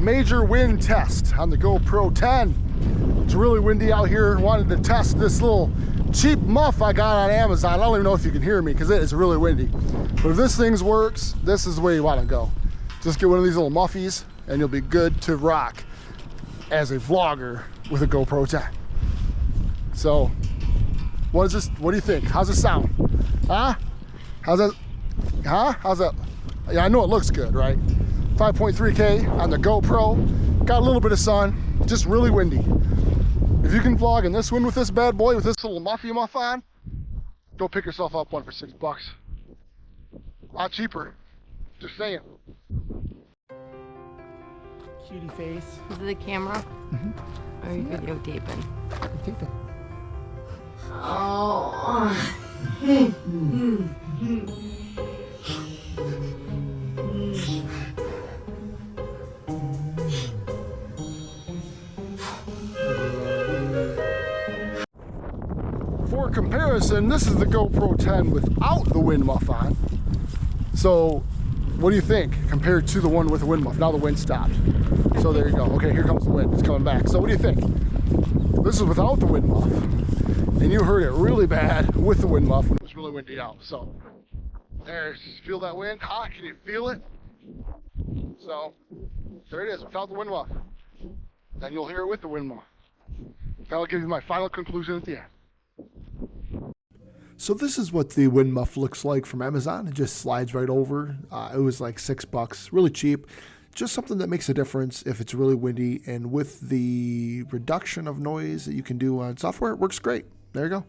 major wind test on the GoPro 10. It's really windy out here. Wanted to test this little cheap muff I got on Amazon. I don't even know if you can hear me because it is really windy. But if this thing works, this is the way you want to go. Just get one of these little muffies and you'll be good to rock as a vlogger with a GoPro 10. So, what is this? What do you think? How's it sound? Huh? How's that? Huh? How's that? Yeah, I know it looks good, right? 5.3K on the GoPro. Got a little bit of sun, just really windy. If you can vlog in this wind with this bad boy, with this little muff on, go pick yourself up one for $6. A lot cheaper. Just saying. Cutie face. Is it the camera? Or are you videotaping? Taping. Oh. For comparison, this is the GoPro 10 without the wind muff on. So, what do you think compared to the one with the wind muff? Now the wind stopped. So there you go. Okay, here comes the wind. It's coming back. So what do you think? This is without the wind muff. And you heard it really bad with the wind muff when it was really windy out. So, there's, feel that wind? Ah, can you feel it? So, there it is, without the wind muff. And you'll hear it with the wind muff. That'll give you my final conclusion at the end. So this is what the wind muff looks like from Amazon. It just slides right over. It was like $6, really cheap. Just something that makes a difference if it's really windy, and with the reduction of noise that you can do on software, it works great. There you go.